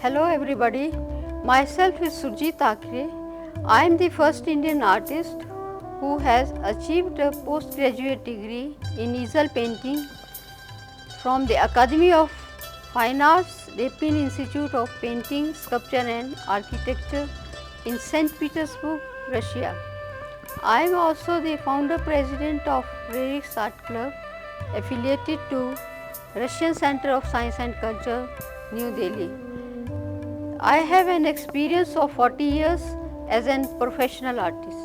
Hello everybody, myself is Surjit Thakre. I am the first Indian artist who has achieved a postgraduate degree in easel painting from the Academy of Fine Arts, Repin Institute of Painting, Sculpture and Architecture in St. Petersburg, Russia. I am also the founder president of Rarix Art Club affiliated to Russian Center of Science and Culture, New Delhi. I have an experience of 40 years as a professional artist.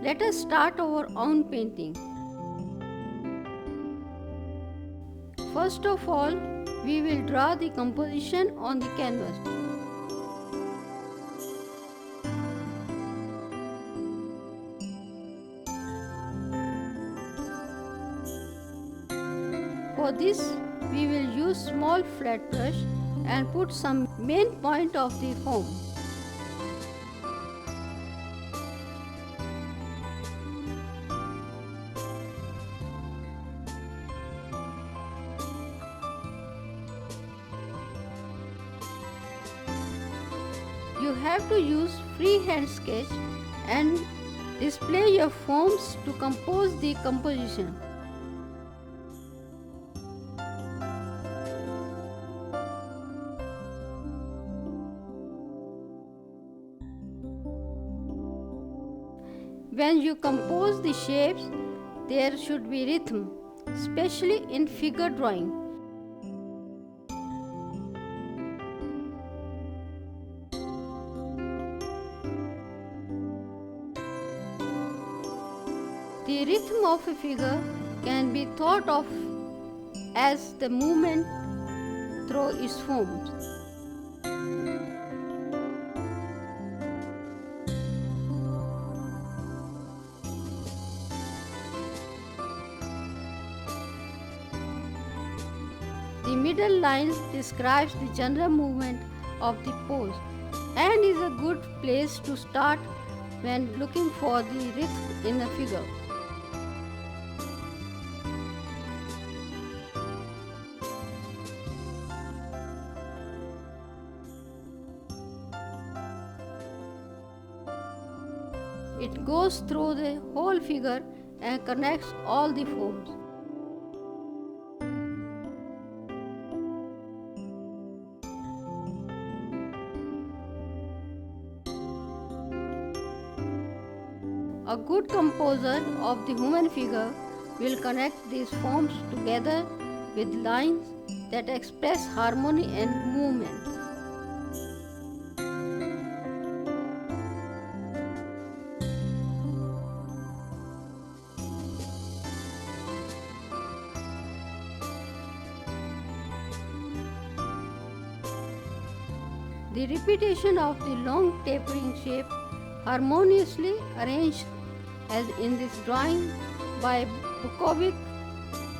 Let us start our own painting. First of all, we will draw the composition on the canvas. For this, we will use small flat brush and put some main point of the foam. You have to use freehand sketch and display your foams to compose the composition. When you compose the shapes, there should be rhythm, especially in figure drawing. The rhythm of a figure can be thought of as the movement through its forms. The middle line describes the general movement of the pose and is a good place to start when looking for the rhythm in a figure. It goes through the whole figure and connects all the forms. A good composer of the human figure will connect these forms together with lines that express harmony and movement. The repetition of the long tapering shape harmoniously arranged as in this drawing by Bukovic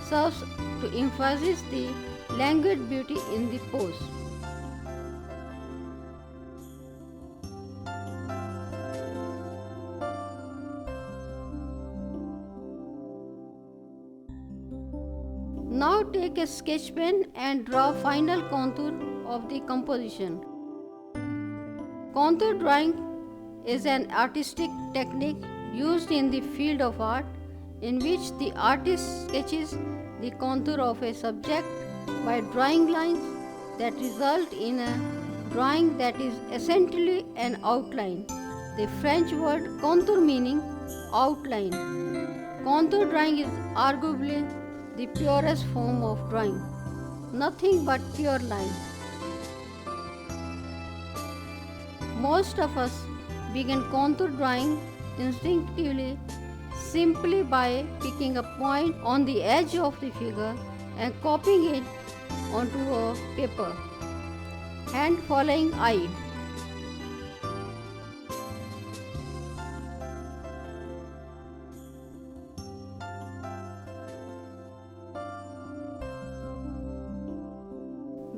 serves to emphasize the languid beauty in the pose. Now take a sketch pen and draw final contour of the composition. Contour drawing is an artistic technique used in the field of art in which the artist sketches the contour of a subject by drawing lines that result in a drawing that is essentially an outline. The French word contour meaning outline. Contour drawing is arguably the purest form of drawing, nothing but pure line. Most of us begin contour drawing instinctively simply by picking a point on the edge of the figure and copying it onto a paper, hand following eye.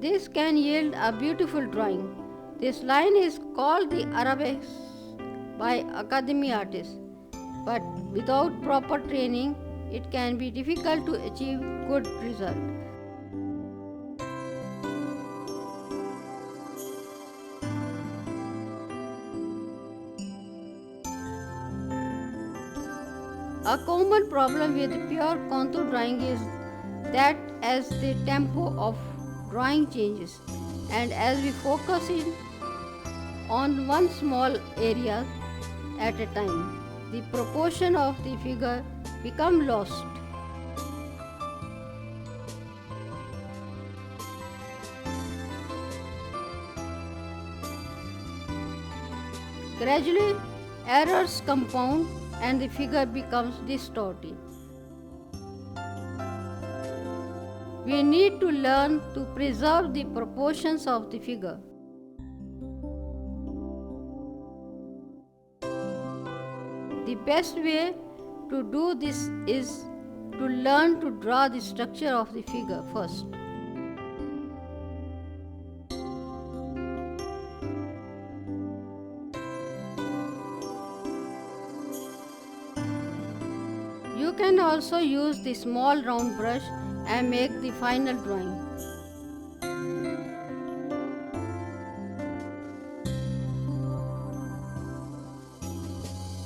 This can yield a beautiful drawing. This line is called the arabesque by Academy artists. but without proper training, it can be difficult to achieve good result. A common problem with pure contour drawing is that as the tempo of drawing changes and as we focus in on one small area at a time, the proportion of the figure become lost. Gradually, errors compound and the figure becomes distorted. We need to learn to preserve the proportions of the figure. The best way to do this is to learn to draw the structure of the figure first. You can also use the small round brush and make the final drawing.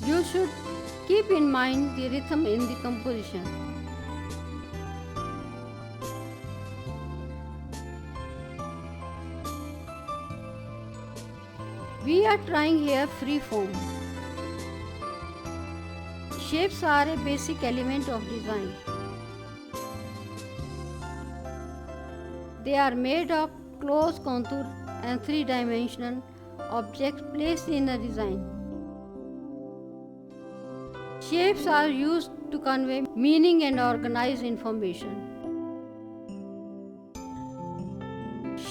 You should keep in mind the rhythm in the composition. We are trying here free form. Shapes are a basic element of design. They are made of closed contour and three-dimensional objects placed in a design. Shapes are used to convey meaning and organize information.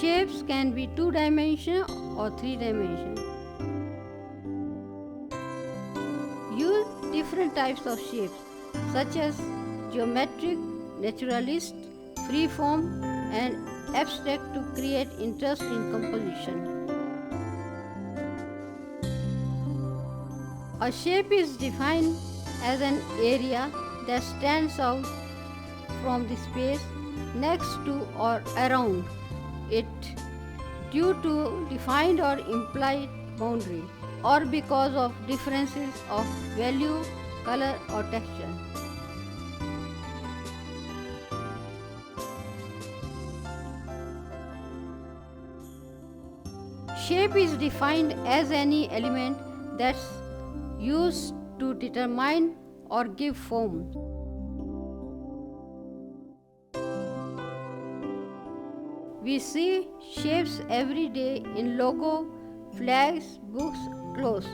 Shapes can be two-dimensional or three-dimensional. Use different types of shapes such as geometric, naturalist, freeform, and abstract to create interest in composition. A shape is defined as an area that stands out from the space next to or around it due to defined or implied boundary or because of differences of value, color or texture. Shape is defined as any element that's used to determine or give form. We see shapes every day in logo, flags, books, clothes.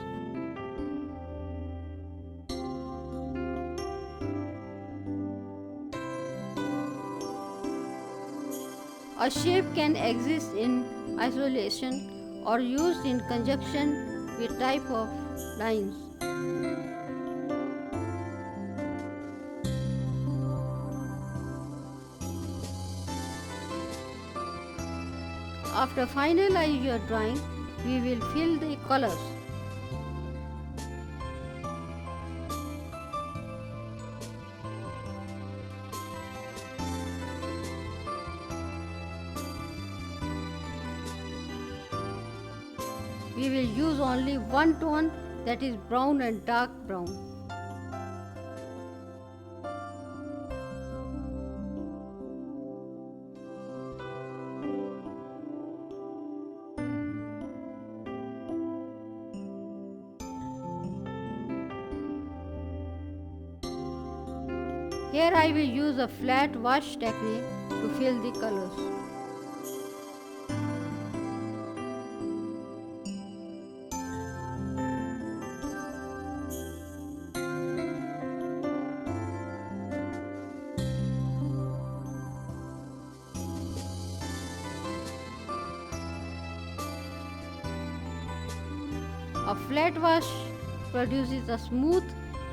A shape can exist in isolation or used in conjunction with type of lines. After finalize your drawing, we will fill the colors. We will use only one tone, that is brown and dark brown. Here I will use a flat wash technique to fill the colors. A flat wash produces a smooth,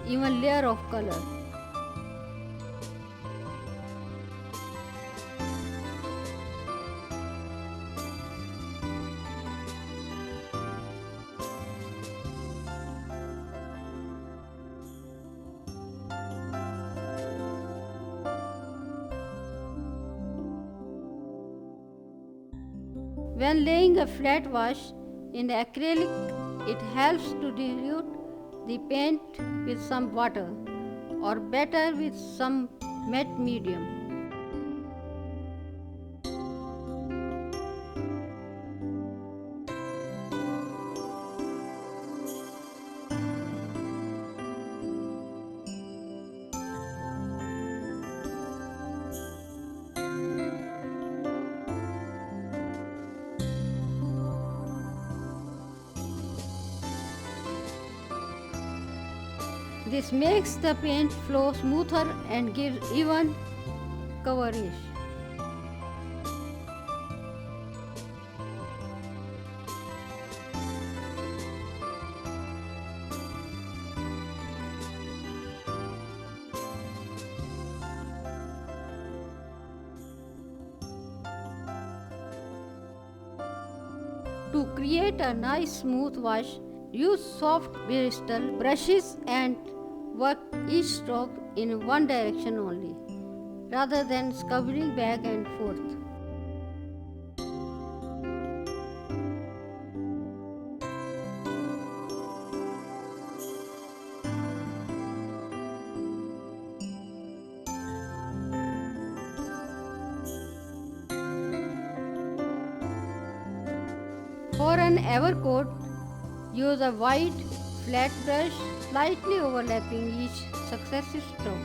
even layer of color. When laying a flat wash in acrylic, it helps to dilute the paint with some water, or better with some matte medium. This makes the paint flow smoother and gives even coverage. To create a nice smooth wash, use soft bristle brushes and work each stroke in one direction only, rather than scrubbing back and forth. For an evercoat, use a wide, flat brush slightly overlapping each successive stroke.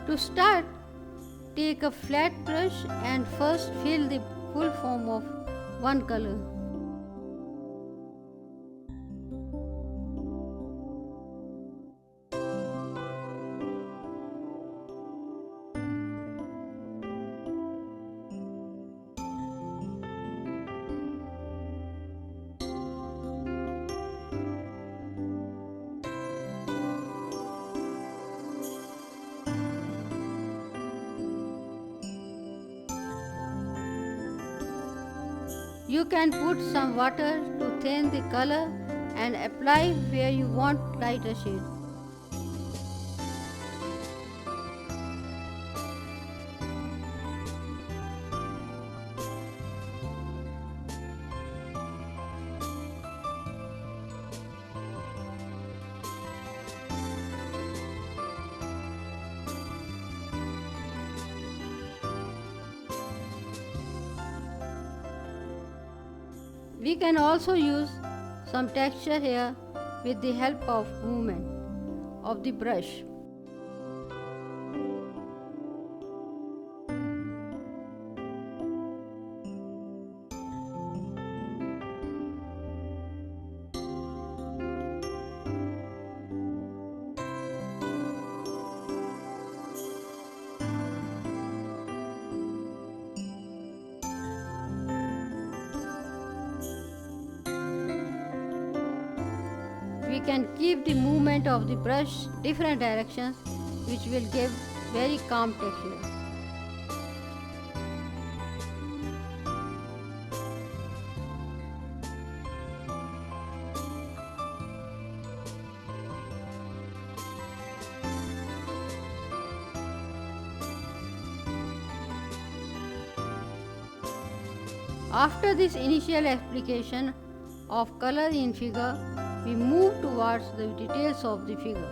To start, take a flat brush and first fill the full foam of one color. You can put some water to thin the color and apply where you want lighter shade. We can also use some texture here with the help of movement of the brush. We can keep the movement of the brush different directions, which will give very calm texture. After this initial application of color in figure, we move towards the details of the figure.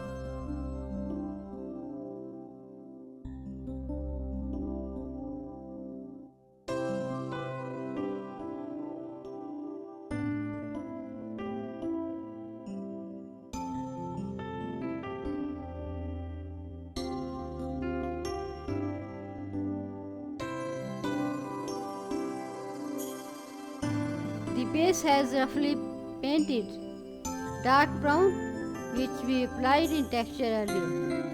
The base has roughly painted dark brown, which we applied in texture earlier.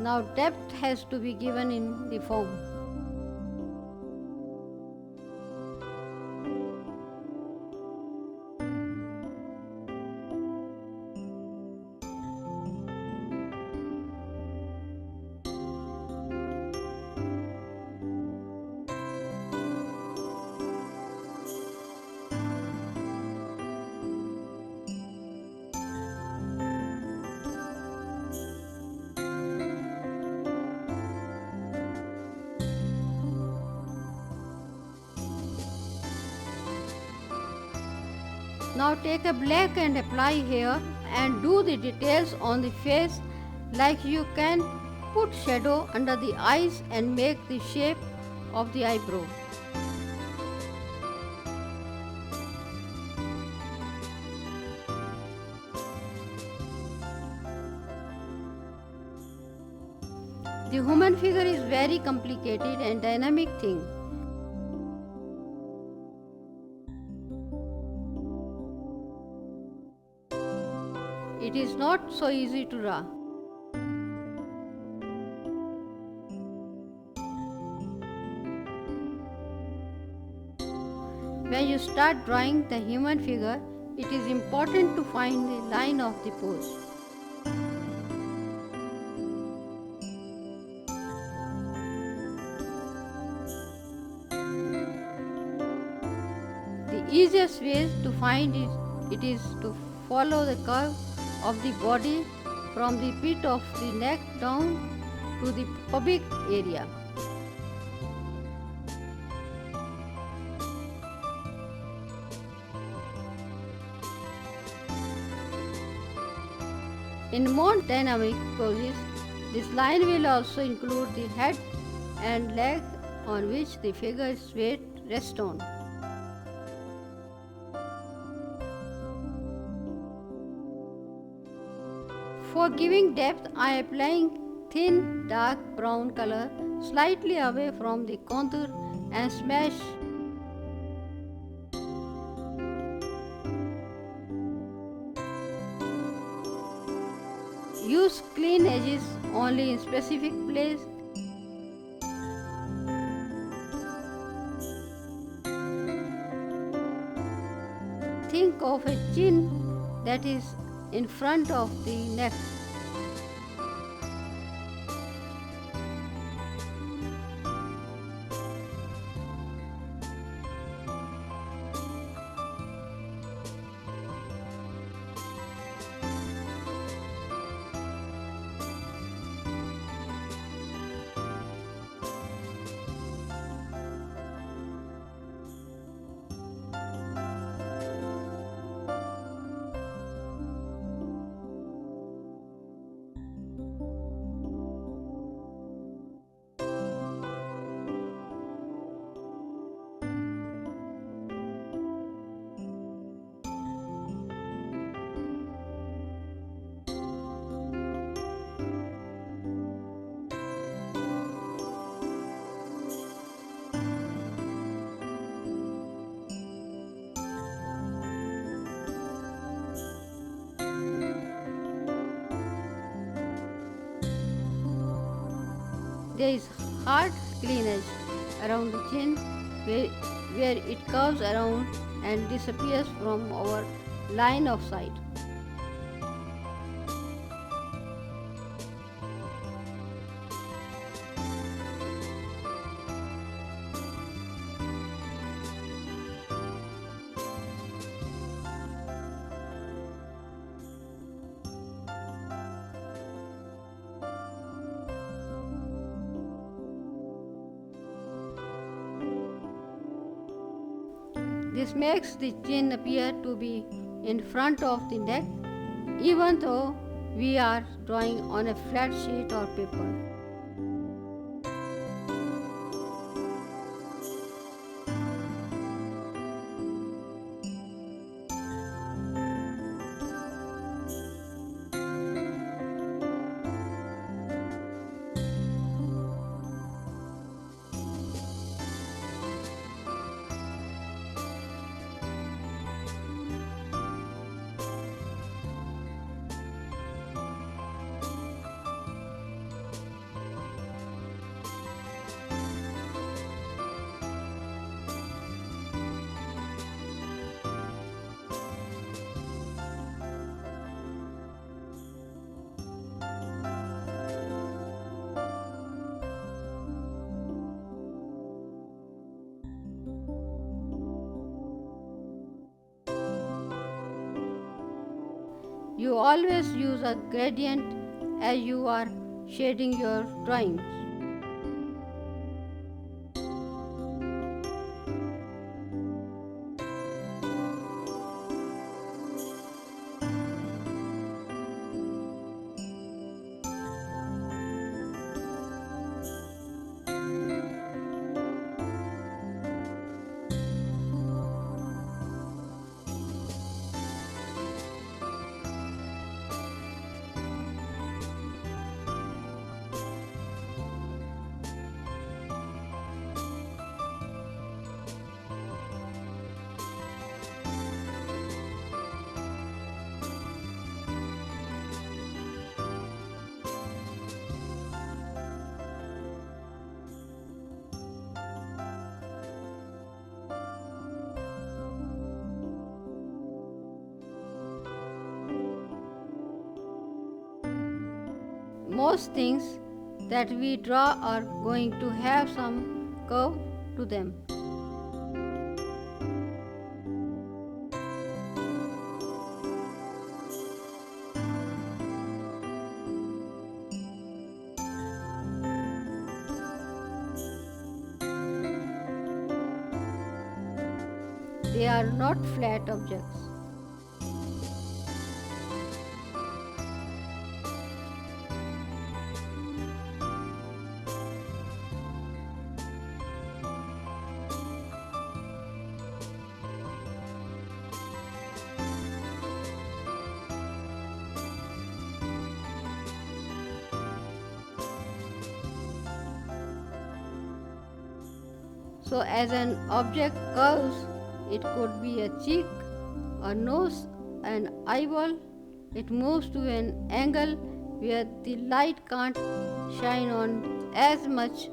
Now depth has to be given in the form. Now take a black and apply here and do the details on the face, like you can put shadow under the eyes and make the shape of the eyebrow. The human figure is very complicated and dynamic thing. It is not so easy to draw. When you start drawing the human figure, it is important to find the line of the pose. The easiest way to find it is to follow the curve of the body from the pit of the neck down to the pubic area. In more dynamic poses, this line will also include the head and leg on which the figure's weight rests on. For giving depth, I am applying thin dark brown color slightly away from the contour and smash. Use clean edges only in specific place. Think of a chin that is in front of the neck. There is hard clean edge around the chin where it curves around and disappears from our line of sight. This makes the chin appear to be in front of the neck, even though we are drawing on a flat sheet or paper. You always use a gradient as you are shading your drawings. Most things that we draw are going to have some curve to them. They are not flat objects. So as an object curves, it could be a cheek, a nose, an eyeball. It moves to an angle where the light can't shine on as much.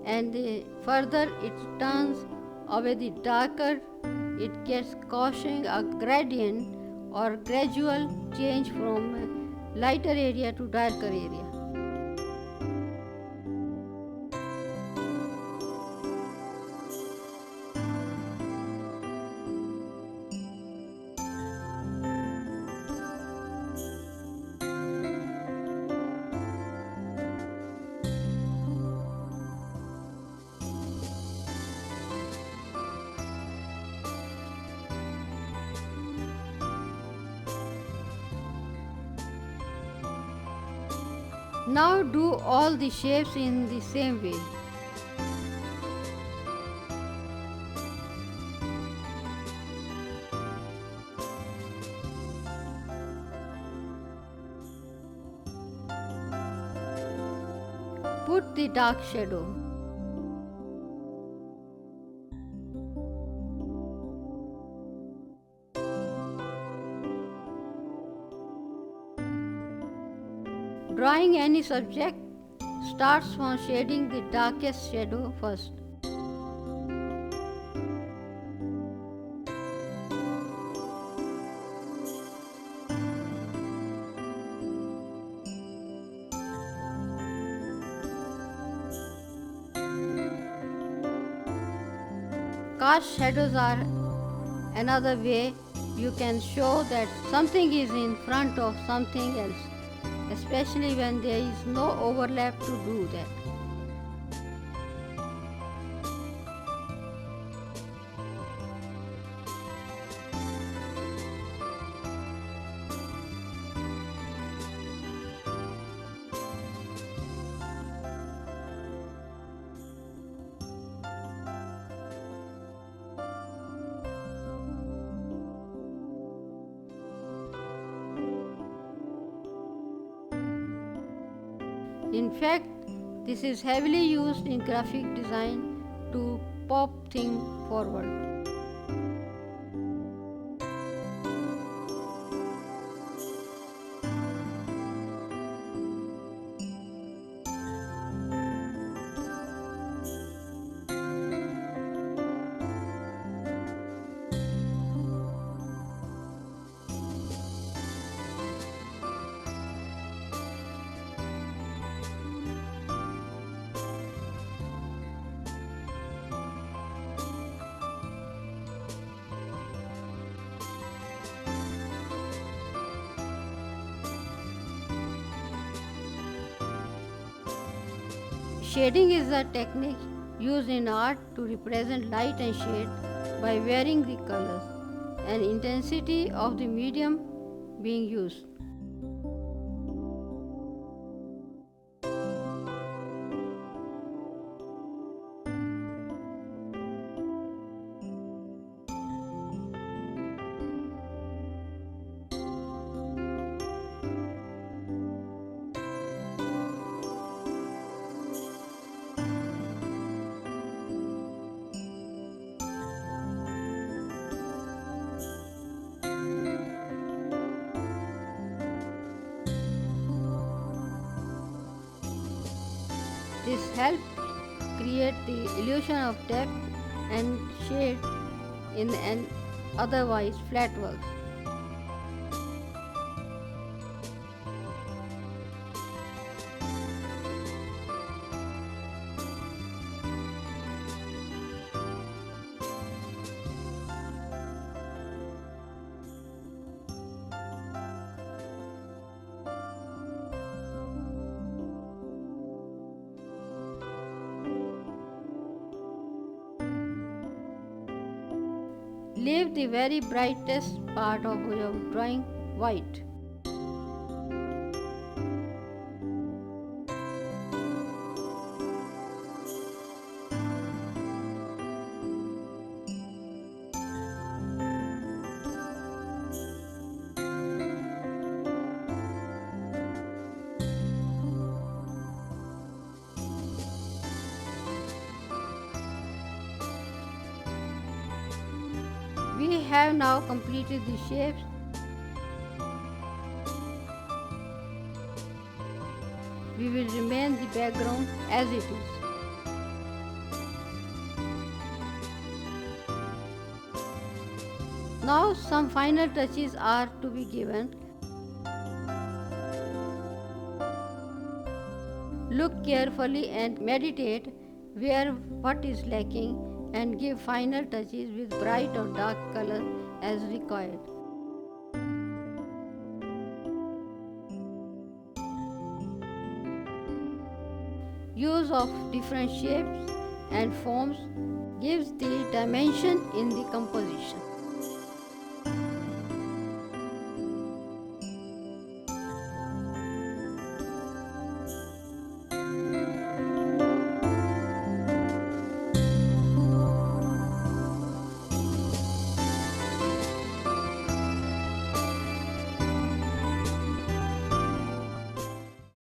And the further it turns away, the darker it gets, causing a gradient or gradual change from a lighter area to darker area. Now do all the shapes in the same way. Put the dark shadow. Drawing any subject starts from shading the darkest shadow first. Cast shadows are another way you can show that something is in front of something else, especially when there is no overlap to do that. In fact, this is heavily used in graphic design to pop things forward. Shading is a technique used in art to represent light and shade by varying the colors and intensity of the medium being used. This helps create the illusion of depth and shade in an otherwise flat work. Leave the very brightest part of your drawing white. We have now completed the shapes. We will remain the background as it is. Now some final touches are to be given. Look carefully and meditate where what is lacking and give final touches with bright or dark color as required. Use of different shapes and forms gives the dimension in the composition.